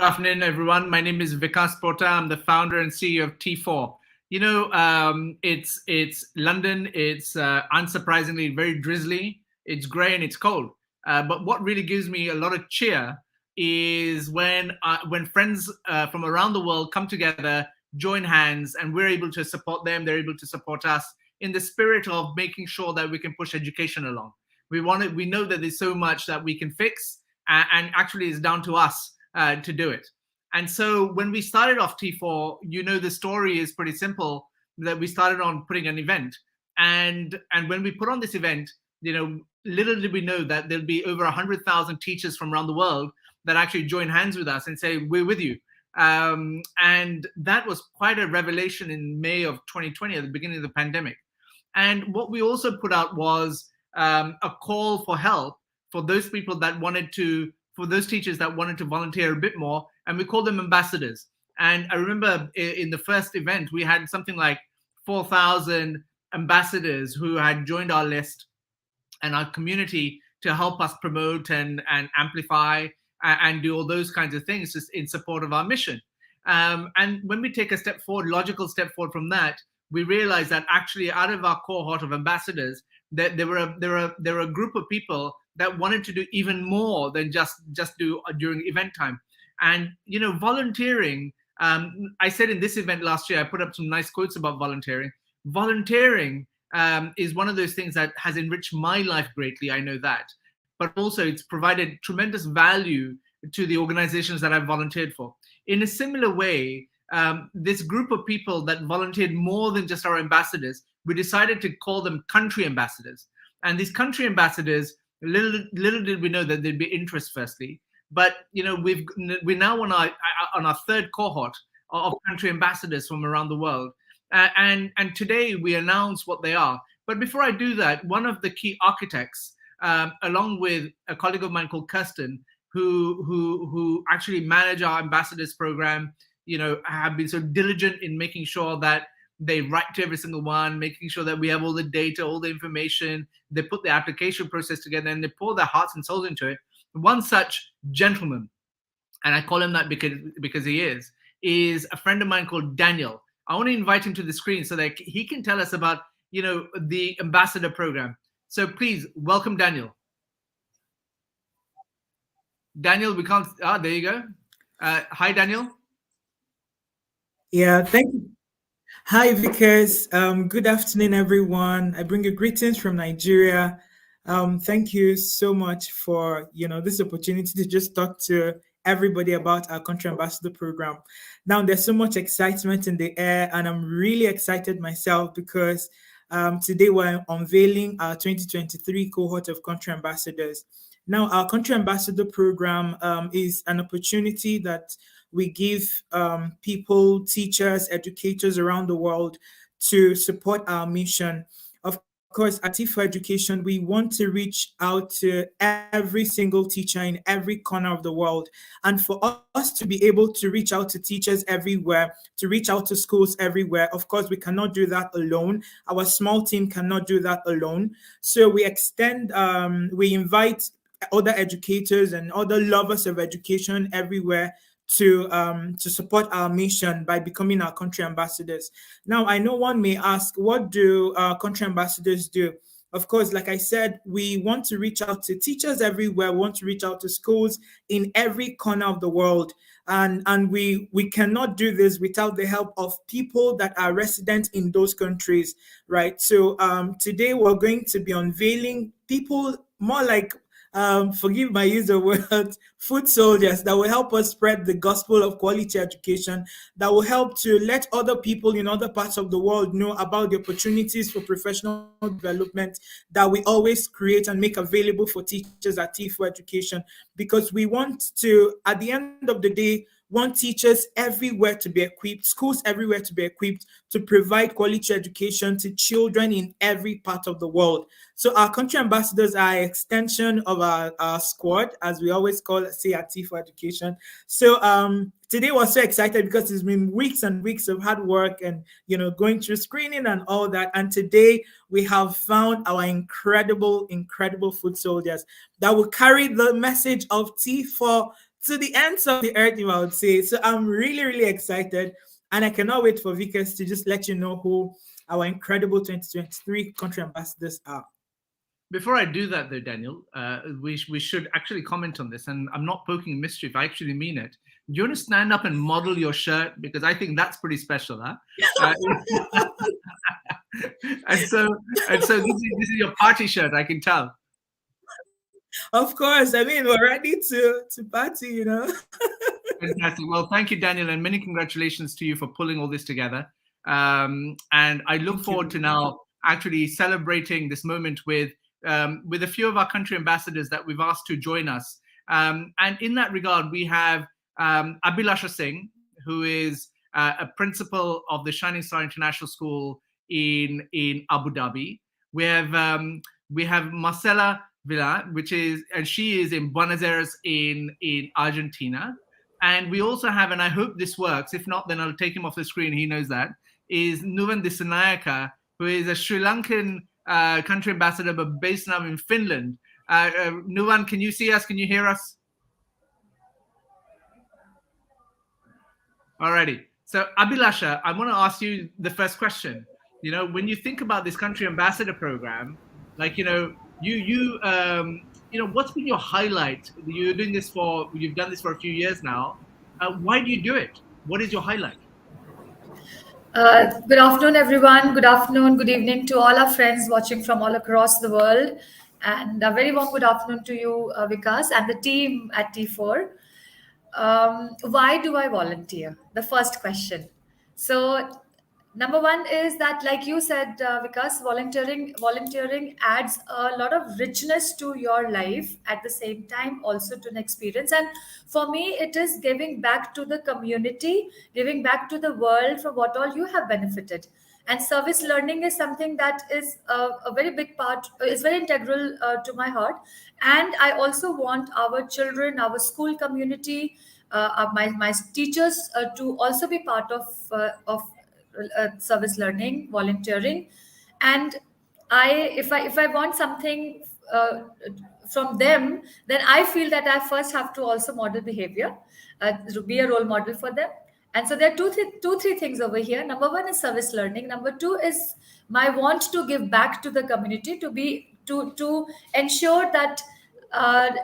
Good afternoon, everyone. My name is Vikas Pota. I'm the founder and CEO of T4. It's London. It's unsurprisingly very drizzly. It's grey and it's cold. But what really gives me a lot of cheer is when friends from around the world come together, join hands, and we're able to support them. They're able to support us in the spirit of making sure that we can push education along. We know that there's so much that we can fix, and actually it's down to us to do it. And so when we started off T4, the story is pretty simple, that we started on putting an event. And when we put on this event, little did we know that there'll be over 100,000 teachers from around the world that actually join hands with us and say, we're with you. And that was quite a revelation in May of 2020, at the beginning of the pandemic. And what we also put out was a call for help for those people that for those teachers that wanted to volunteer a bit more, and we call them ambassadors. And I remember in the first event, we had something like 4,000 ambassadors who had joined our list and our community to help us promote and amplify and do all those kinds of things just in support of our mission. And when we take a logical step forward from that, we realize that actually out of our cohort of ambassadors, that there were a group of people that wanted to do even more than just do during event time. And volunteering, I said in this event last year, I put up some nice quotes about volunteering. Volunteering is one of those things that has enriched my life greatly, I know that, but also it's provided tremendous value to the organizations that I've volunteered for. In a similar way, this group of people that volunteered more than just our ambassadors, we decided to call them country ambassadors. And these country ambassadors, little did we know that there'd be interest firstly, but we're now on our third cohort of country ambassadors from around the world, and today we announce what they are. But before I do that, one of the key architects, along with a colleague of mine called Kirsten, who actually manage our ambassadors program, have been so diligent in making sure that they write to every single one, making sure that we have all the data, all the information. They put the application process together and they pour their hearts and souls into it. One such gentleman, and I call him that because he is a friend of mine called Daniel. I want to invite him to the screen so that he can tell us about, the ambassador program. So please welcome Daniel. Daniel, we can't, there you go. Hi, Daniel. Yeah, thank you. Hi, Vickers. Good afternoon, everyone. I bring you greetings from Nigeria. Thank you so much for this opportunity to just talk to everybody about our Country Ambassador program. Now, there's so much excitement in the air, and I'm really excited myself because today we're unveiling our 2023 cohort of Country Ambassadors. Now, our Country Ambassador program is an opportunity that we give people, teachers, educators around the world to support our mission. Of course, at T4 Education, we want to reach out to every single teacher in every corner of the world. And for us to be able to reach out to teachers everywhere, to reach out to schools everywhere, of course, we cannot do that alone. Our small team cannot do that alone. So we we invite other educators and other lovers of education everywhere to support our mission by becoming our country ambassadors. Now, I know one may ask, what do country ambassadors do? Of course, like I said, we want to reach out to teachers everywhere. We want to reach out to schools in every corner of the world. And we cannot do this without the help of people that are resident in those countries, right? So today we're going to be unveiling people more like forgive my use of words, foot soldiers that will help us spread the gospel of quality education, that will help to let other people in other parts of the world know about the opportunities for professional development that we always create and make available for teachers at T4 Education, because we want to, at the end of the day, want teachers everywhere to be equipped, schools everywhere to be equipped to provide quality education to children in every part of the world. So our country ambassadors are an extension of our squad, as we always call it, say at T4 Education. So today we're so excited because it's been weeks and weeks of hard work and going through screening and all that. And today we have found our incredible foot soldiers that will carry the message of T4 to the ends of the earth, if I would say. So I'm really excited, and I cannot wait for Vickers to just let you know who our incredible 2023 country ambassadors are. Before I do that, though, Daniel, we should actually comment on this, and I'm not poking mischief. I actually mean it. Do you want to stand up and model your shirt, because I think that's pretty special, huh? And so this is your party shirt, I can tell. Of course. I mean, we're ready to party, Fantastic. Well, thank you, Daniel, and many congratulations to you for pulling all this together. And I look forward to now actually celebrating this moment with a few of our country ambassadors that we've asked to join us. And in that regard, we have Abhilasha Singh, who is a principal of the Shining Star International School in Abu Dhabi. We have Marcela Villa, and she is in Buenos Aires in Argentina. And we also have, and I hope this works, if not, then I'll take him off the screen, he knows that, is Nuvan Disanayaka, who is a Sri Lankan country ambassador, but based now in Finland. Nuvan, can you see us? Can you hear us? Alrighty. So Abhilasha, I want to ask you the first question. When you think about this country ambassador program, like, what's been your highlight? You've done this for a few years now. Why do you do it? What is your highlight? Good afternoon, everyone. Good afternoon, good evening to all our friends watching from all across the world. And a very warm good afternoon to you, Vikas, and the team at T4. Why do I volunteer? The first question. So, number one is that, like you said, Vikas, volunteering adds a lot of richness to your life, at the same time also to an experience. And for me, it is giving back to the community, giving back to the world for what all you have benefited. And service learning is something that is a very big part, is very integral to my heart. And I also want our children, our school community, my teachers to also be part of service learning, volunteering. And if I want something from them, then I feel that I first have to also model behavior, to be a role model for them. And so there are three things over here. Number one is service learning. Number two is my want to give back to the community, to ensure that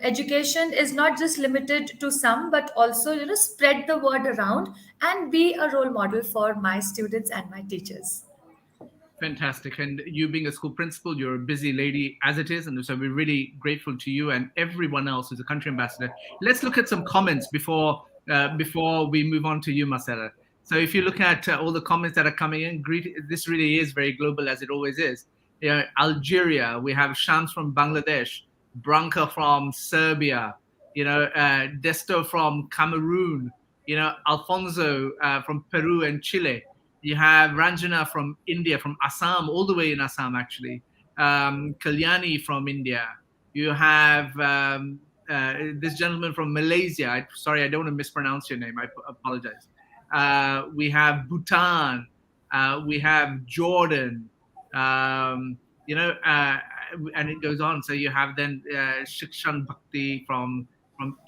education is not just limited to some, but also spread the word around and be a role model for my students and my teachers. Fantastic. And you being a school principal, you're a busy lady as it is, and so we're really grateful to you and everyone else who's a country ambassador. Let's look at some comments before we move on to you, Marcela. So if you look at all the comments that are coming in, this really is very global, as it always is. Algeria, we have Shams from Bangladesh, Branka from Serbia, Desto from Cameroon, Alfonso from Peru and Chile. You have Ranjana from India, from Assam, all the way in Assam, actually. Kalyani from India. You have this gentleman from Malaysia. Sorry, I don't want to mispronounce your name. I apologize. We have Bhutan. We have Jordan. And it goes on. So you have then Shikshan Bhakti from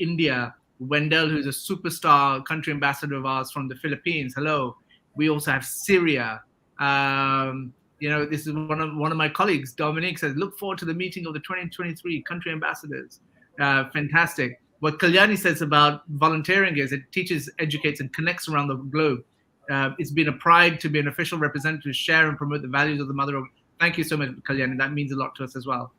India, Wendell, who's a superstar country ambassador of ours from the Philippines. Hello. We also have Syria. This is one of my colleagues, Dominique, says, look forward to the meeting of the 2023 country ambassadors. Fantastic. What Kalyani says about volunteering is it teaches, educates, and connects around the globe. It's been a pride to be an official representative to share and promote the values of the mother of. Thank you so much, Kalyani. That means a lot to us as well.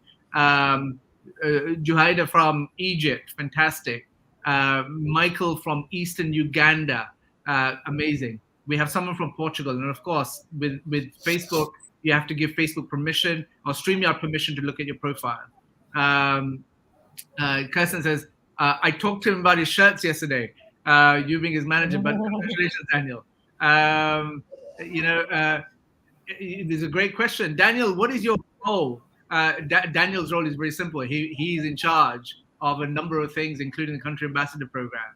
Juhaida from Egypt, fantastic. Michael from Eastern Uganda, amazing. We have someone from Portugal, and of course, with Facebook, you have to give Facebook permission or StreamYard permission to look at your profile. Kirsten says, I talked to him about his shirts yesterday, you being his manager, but congratulations, Daniel. You know, there's a great question. Daniel, what is your role? Daniel's role is very simple. He's in charge of a number of things, including the Country Ambassador Program.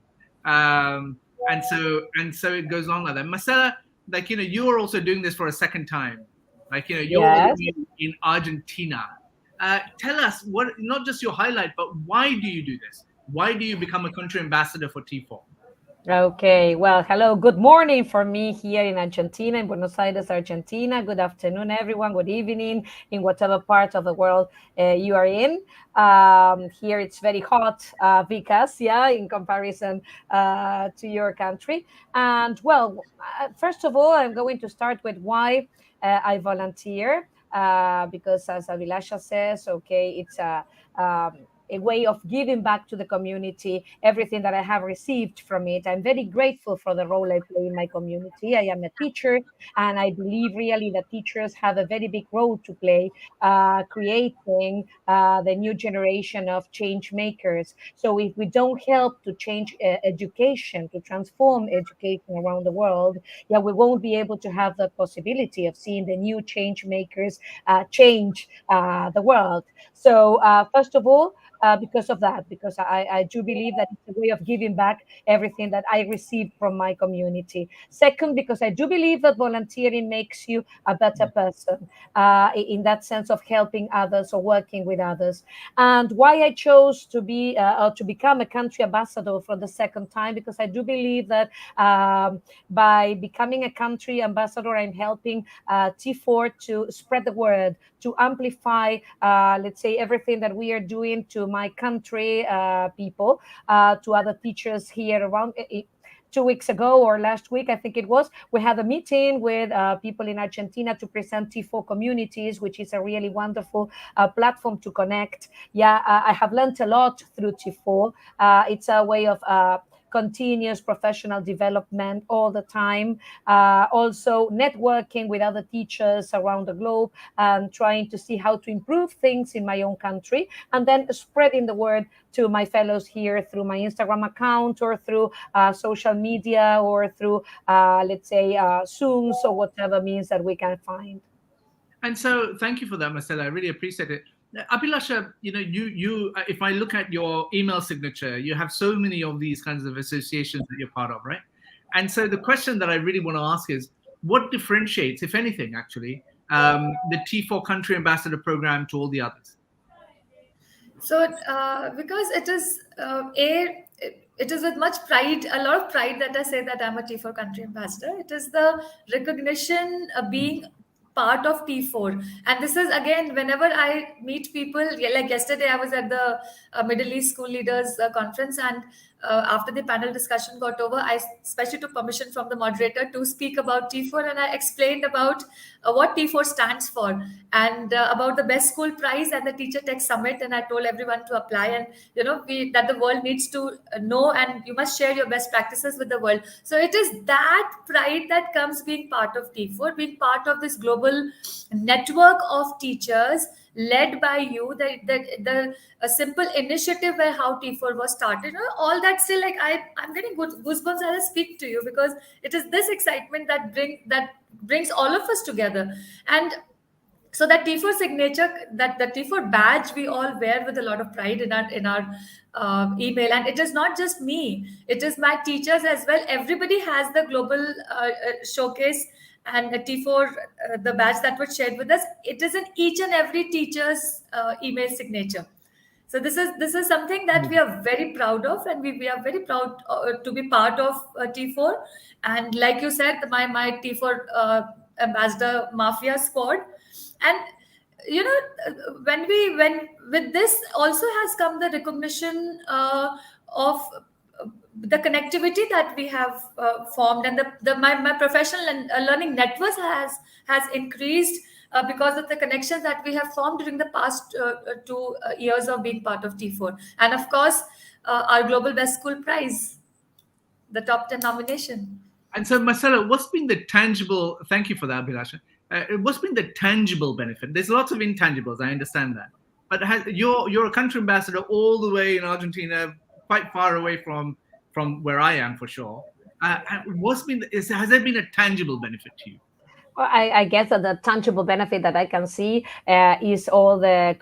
And so it goes on like that. Marcela, like, you are also doing this for a second time. Like, you're Yes. in Argentina. Tell us what, not just your highlight, but why do you do this? Why do you become a country ambassador for T4? Okay, well, hello, good morning for me here in Argentina, in Buenos Aires, Argentina. Good afternoon, everyone. Good evening, in whatever part of the world you are in. Here it's very hot, Vikas, yeah, in comparison to your country. And well, first of all, I'm going to start with why I volunteer, because as Abhilasha says, okay, it's a way of giving back to the community everything that I have received from it. I'm very grateful for the role I play in my community. I am a teacher, and I believe really that teachers have a very big role to play, creating the new generation of change makers. So if we don't help to change education, to transform education around the world, yeah, we won't be able to have the possibility of seeing the new change makers change the world. So first of all, because of that, because I do believe that it's a way of giving back everything that I received from my community. Second, because I do believe that volunteering makes you a better person, in that sense of helping others or working with others. And why I chose to be or to become a country ambassador for the second time, because I do believe that by becoming a country ambassador, I'm helping T4 to spread the word, to amplify, let's say, everything that we are doing to my country people, to other teachers here around. 2 weeks ago or last week, I think it was, we had a meeting with people in Argentina to present T4 communities, which is a really wonderful platform to connect. Yeah, I have learned a lot through T4. It's a way of continuous professional development all the time. Also networking with other teachers around the globe and trying to see how to improve things in my own country, and then spreading the word to my fellows here through my Instagram account or through social media or through, let's say, Zooms or whatever means that we can find. And so, thank you for that, Marcella. I really appreciate it. Abhilasha, you. If I look at your email signature, you have so many of these kinds of associations that you're part of, right? And so, the question that I really want to ask is, what differentiates, if anything, actually, the T4 Country Ambassador Program to all the others? So, because it is it is with much pride, a lot of pride, that I say that I'm a T4 country ambassador. It is the recognition of being part of T4, and this is again whenever I meet people. Like yesterday, I was at the Middle East School Leaders Conference, and after the panel discussion got over, I especially took permission from the moderator to speak about T4, and I explained about what T4 stands for, and about the Best School Prize and the Teacher Tech Summit, and I told everyone to apply, and that the world needs to know, and you must share your best practices with the world. So it is that pride that comes being part of T4, being part of this global network of teachers led by you, the a simple initiative where how T4 was started, all that. Still, like I'm getting goosebumps as I speak to you, because it is this excitement that brings all of us together. And so that T4 signature, that the T4 badge, we all wear with a lot of pride in our email. And it is not just me; it is my teachers as well. Everybody has the global showcase and the T4, the badge that was shared with us. It is in each and every teacher's email signature. So this is something that we are very proud of, and we are very proud to be part of T4. And like you said, my T4 ambassador mafia squad. And when with this also has come the recognition of the connectivity that we have formed, and my professional and learning networks has increased because of the connections that we have formed during the past 2 years of being part of T4. And of course, our Global Best School Prize, the top 10 nomination. And so, Marcella, what's been the tangible, thank you for that, Abhilasha. What's been the tangible benefit? There's lots of intangibles, I understand that. But you're a country ambassador all the way in Argentina, quite far away from where I am, for sure. Has there been a tangible benefit to you? Well, I guess that the tangible benefit that I can see is all the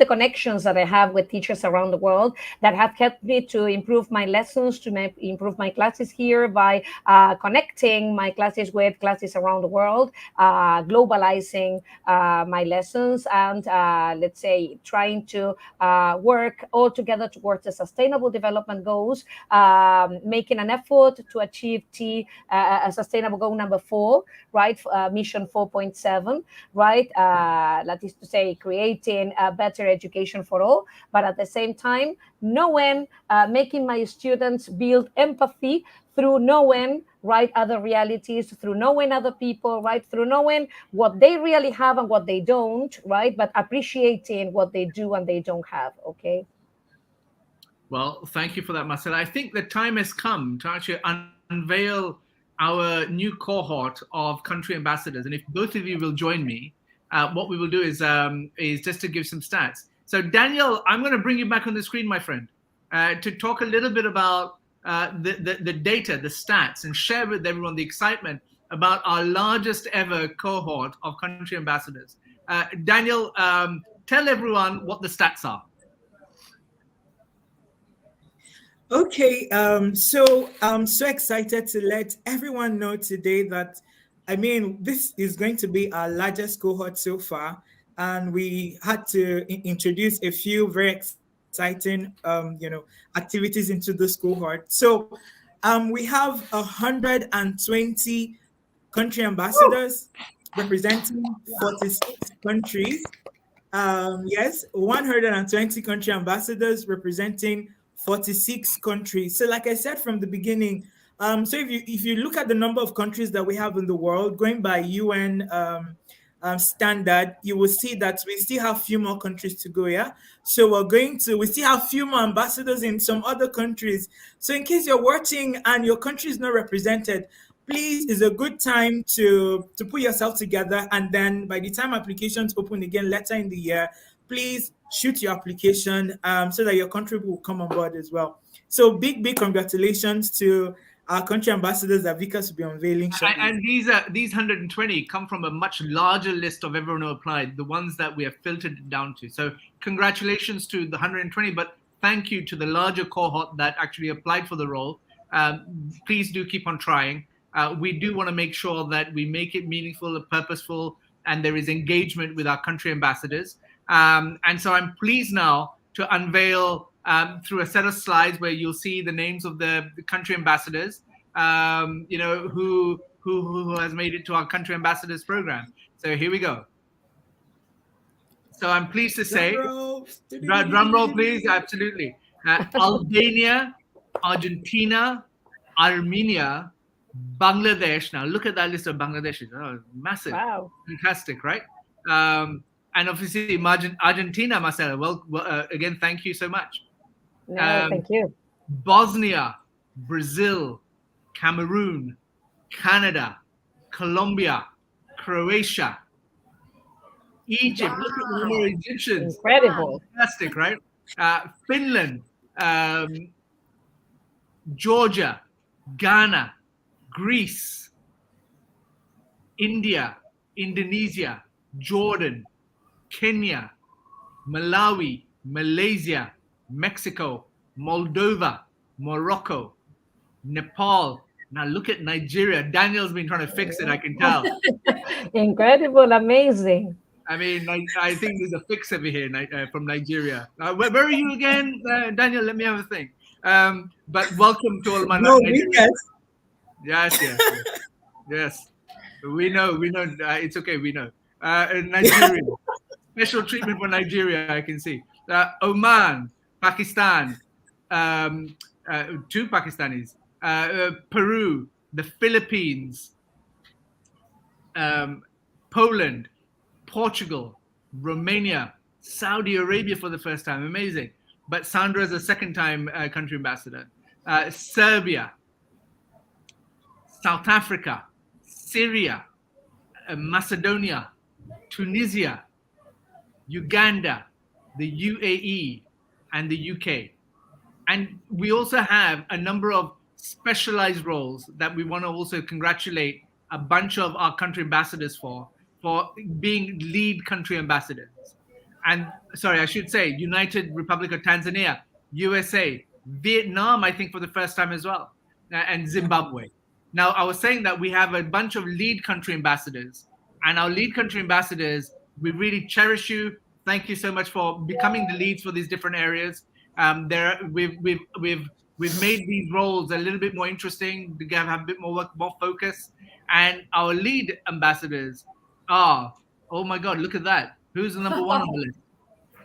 connections that I have with teachers around the world that have helped me to improve my lessons, to improve my classes here by connecting my classes with classes around the world, globalizing my lessons, and let's say trying to work all together towards the sustainable development goals, making an effort to achieve a sustainable goal number 4. Right, mission 4.7, right? That is to say, creating a better education for all, but at the same time, making my students build empathy through knowing, right, other realities, through knowing other people, right, through knowing what they really have and what they don't, right, but appreciating what they do and they don't have, okay? Well, thank you for that, Marcella. I think the time has come to actually unveil our new cohort of country ambassadors. And if both of you will join me, what we will do is just to give some stats. So Daniel, I'm going to bring you back on the screen, my friend, to talk a little bit about the data, the stats, and share with everyone the excitement about our largest ever cohort of country ambassadors. Daniel, tell everyone what the stats are. Okay, so I'm so excited to let everyone know today that, I mean, this is going to be our largest cohort so far, and we had to introduce a few very exciting, activities into this cohort. So, we have 120 country ambassadors representing 46 countries. Yes, 120 country ambassadors representing 46 countries. So like I said from the beginning, so if you look at the number of countries that we have in the world, going by UN standard, you will see that we still have few more countries to go, yeah? So we still have few more ambassadors in some other countries. So in case you're watching and your country is not represented, please, is a good time to put yourself together, and then by the time applications open again later in the year, please shoot your application so that your country will come on board as well. So big congratulations to our country ambassadors that Vikas will be unveiling shortly. And these 120 come from a much larger list of everyone who applied, the ones that we have filtered it down to. So congratulations to the 120, but thank you to the larger cohort that actually applied for the role. Please do keep on trying. We do want to make sure that we make it meaningful, purposeful, and there is engagement with our country ambassadors. And so I'm pleased now to unveil through a set of slides where you'll see the names of the country ambassadors, who has made it to our country ambassadors program. So here we go. So I'm pleased to say, drum roll, please. Absolutely. Albania, Argentina, Armenia, Bangladesh. Now look at that list of Bangladeshis. Oh, massive. Wow. Fantastic, right? And obviously Argentina, Marcela. Well, again, thank you so much. No, thank you. Bosnia, Brazil, Cameroon, Canada, Colombia, Croatia, Egypt. Wow. Look at the number of Egyptians. Incredible. Fantastic, right? Finland, Georgia, Ghana, Greece, India, Indonesia, Jordan, Kenya, Malawi, Malaysia, Mexico, Moldova, Morocco, Nepal. Now look at Nigeria. Daniel's been trying to fix it, I can tell. Incredible, amazing. I mean, I think there's a fix over here from Nigeria. Where are you again, Daniel? Let me have a think. But welcome to all my Nigerians. Yes. We know. It's okay. We know. Nigeria. Special treatment for Nigeria, I can see. Oman, Pakistan, 2 Pakistanis, Peru, the Philippines, Poland, Portugal, Romania, Saudi Arabia for the first time. Amazing. But Sandra is a second time country ambassador. Serbia, South Africa, Syria, Macedonia, Tunisia, Uganda, the UAE, and the UK. And we also have a number of specialized roles that we want to also congratulate a bunch of our country ambassadors for being lead country ambassadors. And sorry, I should say United Republic of Tanzania, USA, Vietnam, I think for the first time as well, and Zimbabwe. Now, I was saying that we have a bunch of lead country ambassadors, and our lead country ambassadors, we really cherish you. Thank you so much for becoming the leads for these different areas. We've made these roles a little bit more interesting to have a bit more work, more focus. And our lead ambassadors are, oh my God, look at that! Who's the number one on the list?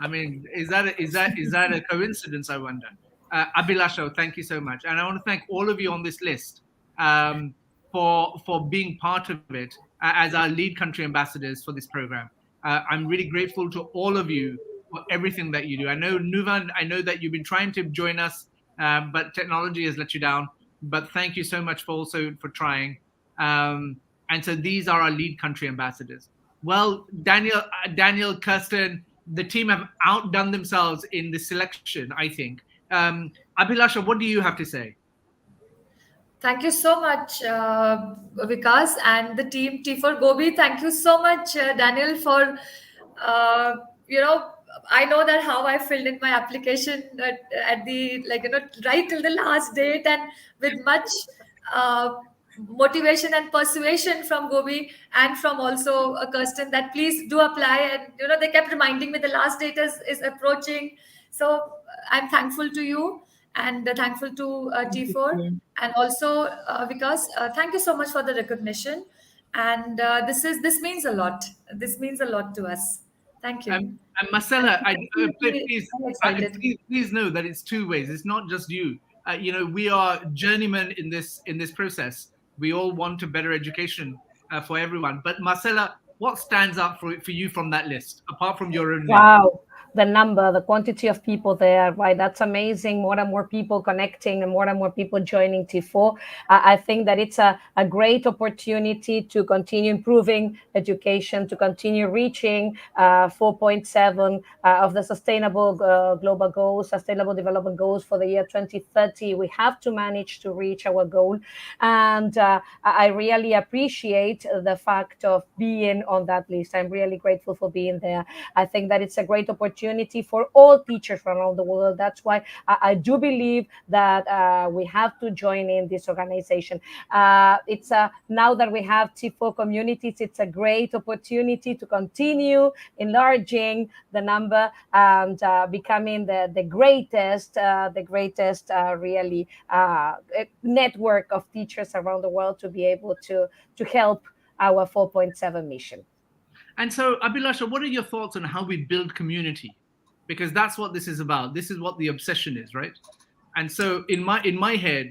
I mean, is that a coincidence? I wonder. Abhilasha, thank you so much, and I want to thank all of you on this list for being part of it as our lead country ambassadors for this program. I'm really grateful to all of you for everything that you do. I know, Nuvan, I know that you've been trying to join us, but technology has let you down. But thank you so much for trying. And so these are our lead country ambassadors. Well, Daniel, Kirsten, the team have outdone themselves in the selection, I think. Abhilasha, what do you have to say? Thank you so much, Vikas and the team T4 Gobi. Thank you so much, Daniel, for, I know that how I filled in my application at the, right till the last date, and with much motivation and persuasion from Gobi and from also Kirsten that please do apply. And, they kept reminding me the last date is approaching. So I'm thankful to you. And thankful to T4 and also Vikas. Thank you so much for the recognition, and this means a lot. This means a lot to us. Thank you. And Marcella, please know that it's two ways. It's not just you. We are journeymen in this process. We all want a better education for everyone. But Marcella, what stands out for you from that list, apart from your own name? Wow. The number, the quantity of people there, right? That's amazing. More and more people connecting and more people joining T4. I think that it's a great opportunity to continue improving education, to continue reaching 4.7 of the Sustainable Global Goals, Sustainable Development Goals for the year 2030. We have to manage to reach our goal. And I really appreciate the fact of being on that list. I'm really grateful for being there. I think that it's a great opportunity for all teachers from around the world. That's why I do believe that we have to join in this organization. It's now that we have T4 communities, it's a great opportunity to continue enlarging the number and becoming the greatest really network of teachers around the world to be able to help our 4.7 mission. And so, Abhilasha, what are your thoughts on how we build community? Because that's what this is about. This is what the obsession is, right? And so, in my head,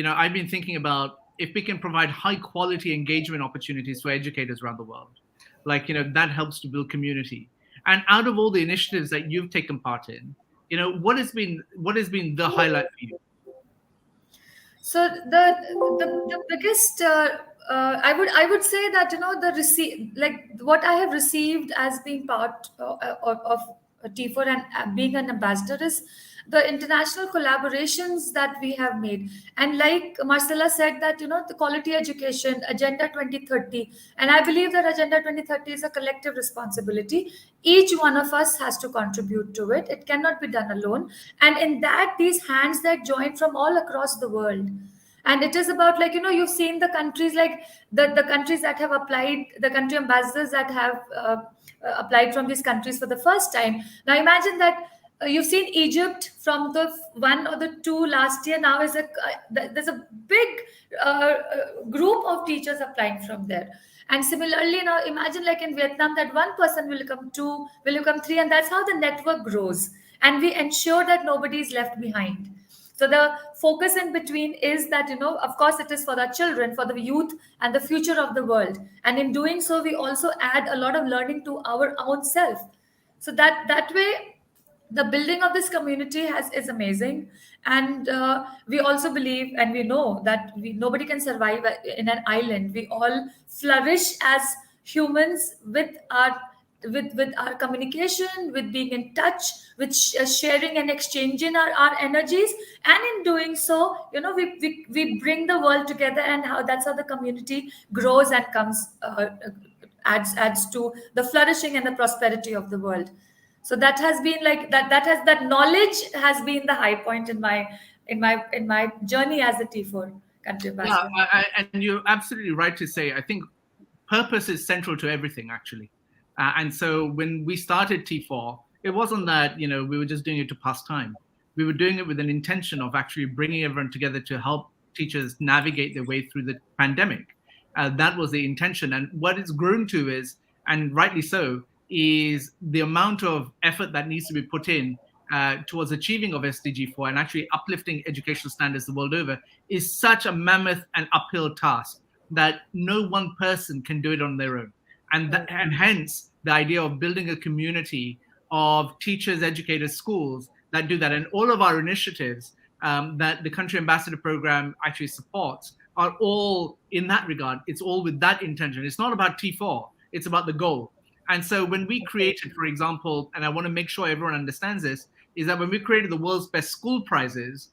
I've been thinking about if we can provide high quality engagement opportunities for educators around the world, that helps to build community. And out of all the initiatives that you've taken part in, what has been the highlight for you? So the biggest. I would say that what I have received as being part of T4 and being an ambassador is the international collaborations that we have made. And like Marcella said that, the quality education, Agenda 2030, and I believe that Agenda 2030 is a collective responsibility. Each one of us has to contribute to it. It cannot be done alone. And in that, these hands that join from all across the world. And it is about, you've seen the countries, like the countries that have applied, the country ambassadors that have applied from these countries for the first time. Now imagine that you've seen Egypt from the 1 or the 2 last year. Now there's a big group of teachers applying from there. And similarly, now imagine like in Vietnam that one person will become 2, will become 3, and that's how the network grows. And we ensure that nobody is left behind. So the focus in between is that, of course, it is for the children, for the youth, and the future of the world. And in doing so, we also add a lot of learning to our own self. So that way, the building of this community is amazing. And we also believe and we know that nobody can survive in an island. We all flourish as humans with our communication, with being in touch, with sharing and exchanging our energies. And in doing so, we bring the world together, and that's how the community grows and comes, adds to the flourishing and the prosperity of the world. So that has been like that knowledge has been the high point in my journey as a T4 country ambassador. And you're absolutely right to say, I think purpose is central to everything, actually. And so when we started T4, it wasn't that, we were just doing it to pass time. We were doing it with an intention of actually bringing everyone together to help teachers navigate their way through the pandemic. That was the intention. And what it's grown to is, and rightly so, is the amount of effort that needs to be put in towards achieving of SDG 4 and actually uplifting educational standards the world over is such a mammoth and uphill task that no one person can do it on their own. And hence the idea of building a community of teachers, educators, schools that do that. And all of our initiatives that the Country Ambassador Program actually supports are all in that regard. It's all with that intention. It's not about T4, it's about the goal. And so when we created, for example, and I want to make sure everyone understands this, is that when we created the World's Best School Prizes,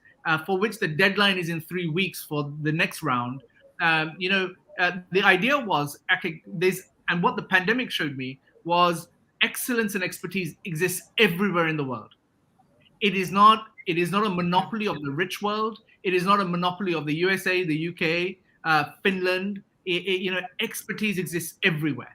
for which the deadline is in 3 weeks for the next round, the idea was, actually, and what the pandemic showed me was excellence and expertise exists everywhere in the world. It is not a monopoly of the rich world. It is not a monopoly of the USA, the UK, Finland. Expertise exists everywhere.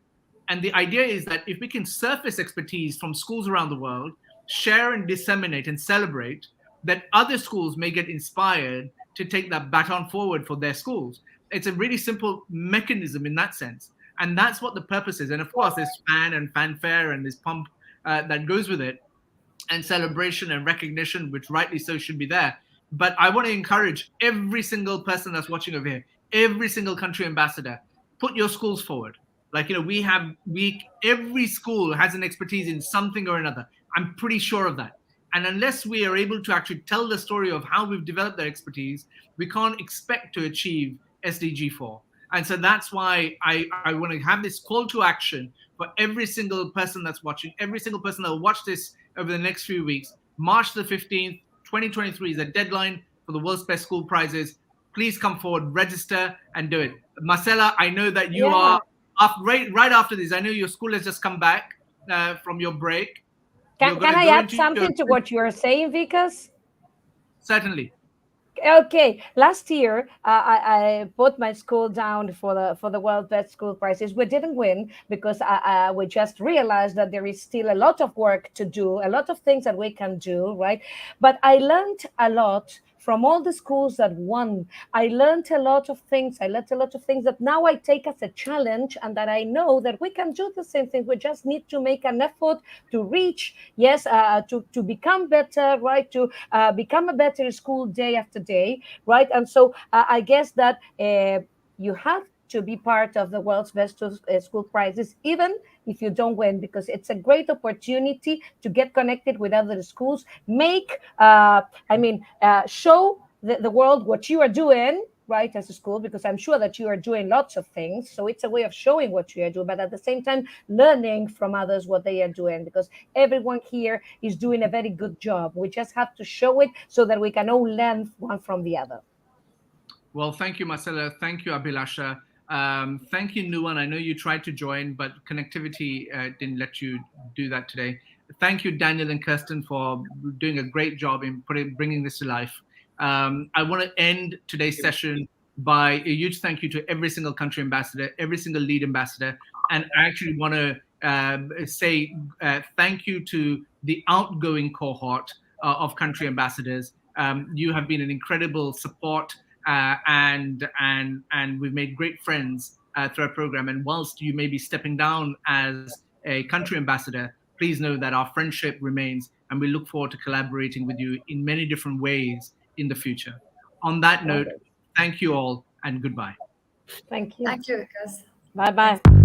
And the idea is that if we can surface expertise from schools around the world, share and disseminate and celebrate, that other schools may get inspired to take that baton forward for their schools. It's a really simple mechanism in that sense. And that's what the purpose is. And of course, there's fan and fanfare and this pump that goes with it, and celebration and recognition, which rightly so should be there. But I want to encourage every single person that's watching over here, every single country ambassador, put your schools forward. Like, every school has an expertise in something or another. I'm pretty sure of that. And unless we are able to actually tell the story of how we've developed their expertise, we can't expect to achieve SDG 4. And so that's why I want to have this call to action for every single person that's watching, every single person that will watch this over the next few weeks. March the 15th, 2023 is the deadline for the World's Best School Prizes. Please come forward, register, and do it. Marcella, I know that you are right after this. I know your school has just come back from your break. Can I add something to what you are saying, Vikas? Certainly. Okay, last year I put my school down for the World Best School Prizes. We didn't win because we just realized that there is still a lot of work to do, a lot of things that we can do, right? But I learned a lot from all the schools that won. I learned a lot of things. That now I take as a challenge, and that I know that we can do the same thing. We just need to make an effort to reach, to become better, right? To become a better school day after day, right? And so I guess that you have to be part of the World's Best School Prizes, even if you don't win, because it's a great opportunity to get connected with other schools, show the world what you are doing, right, as a school, because I'm sure that you are doing lots of things. So it's a way of showing what you are doing, but at the same time, learning from others what they are doing, because everyone here is doing a very good job. We just have to show it so that we can all learn one from the other. Well, thank you, Marcella. Thank you, Abhilasha. Thank you, Nuwan. I know you tried to join, but connectivity didn't let you do that today. Thank you, Daniel and Kirsten, for doing a great job in bringing this to life. I want to end today's session by a huge thank you to every single country ambassador, every single lead ambassador. And I actually want to say thank you to the outgoing cohort of country ambassadors. You have been an incredible support. And we've made great friends through our program. And whilst you may be stepping down as a country ambassador, please know that our friendship remains, and we look forward to collaborating with you in many different ways in the future. On that Love note, it. thank you all and goodbye. Thank you. Thank you, Vikas. Bye Thanks. bye.